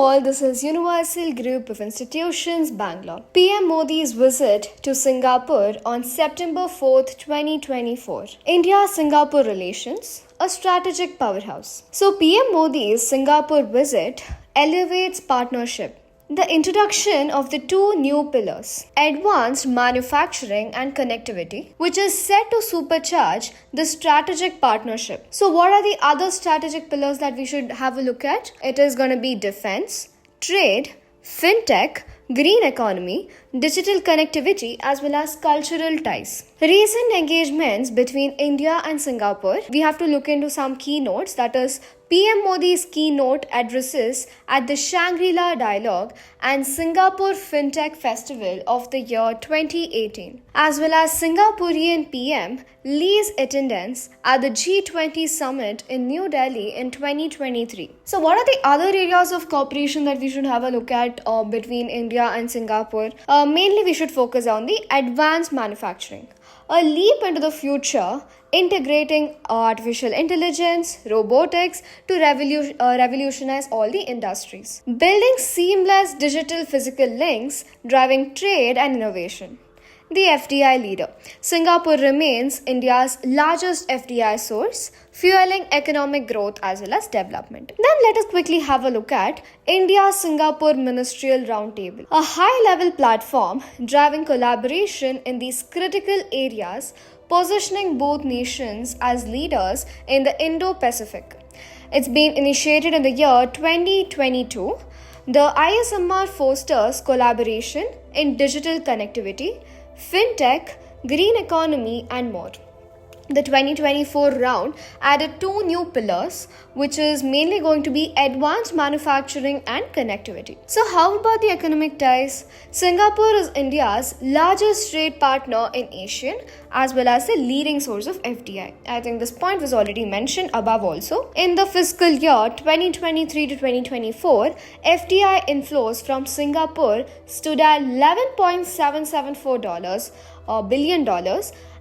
all, this is Universal Group of Institutions, Bangalore. PM Modi's visit to Singapore on September 4th, 2024. India-Singapore relations, a strategic powerhouse. So PM Modi's Singapore visit elevates partnership. The introduction of the two new pillars, advanced manufacturing and connectivity, which is set to supercharge the strategic partnership. So what are the other strategic pillars that we should have a look at? It is going to be defense, trade, fintech, green economy, digital connectivity, as well as cultural ties. Recent engagements between India and Singapore, we have to look into some keynotes, that is PM Modi's keynote addresses at the Shangri-La Dialogue and Singapore Fintech Festival of the year 2018, as well as Singaporean PM Lee's attendance at the G20 summit in New Delhi in 2023. So what are the other areas of cooperation that we should have a look at between India and Singapore? Mainly we should focus on the advanced manufacturing. A leap into the future, integrating artificial intelligence, robotics to revolutionize all the industries. Building seamless digital physical links, driving trade and innovation. The FDI leader. Singapore remains India's largest FDI source, fueling economic growth as well as development. Then let us quickly have a look at India-Singapore Ministerial Roundtable, a high-level platform driving collaboration in these critical areas, positioning both nations as leaders in the Indo-Pacific. It's been initiated in the year 2022. The ISMR fosters collaboration in digital connectivity, fintech, green economy, and more. The 2024 round added two new pillars, which is mainly going to be advanced manufacturing and connectivity. So how about the economic ties? Singapore is India's largest trade partner in ASEAN, as well as the leading source of FDI. I think this point was already mentioned above also. In the fiscal year 2023 to 2024, FDI inflows from Singapore stood at $11.774 billion,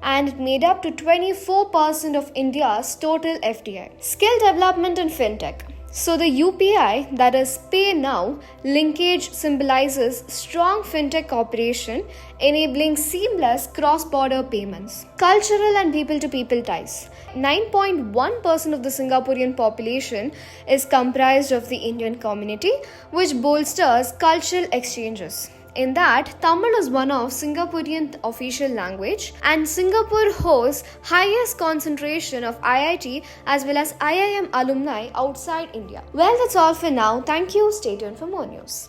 and it made up to 24% of India's total FDI. Skill development and fintech. So the UPI, that is Pay Now, linkage symbolizes strong fintech cooperation, enabling seamless cross-border payments. Cultural and people-to-people ties. 9.1% of the Singaporean population is comprised of the Indian community, which bolsters cultural exchanges. In that, Tamil is one of Singaporean official language, and Singapore hosts highest concentration of IIT as well as IIM alumni outside India. Well, that's all for now. Thank you. Stay tuned for more news.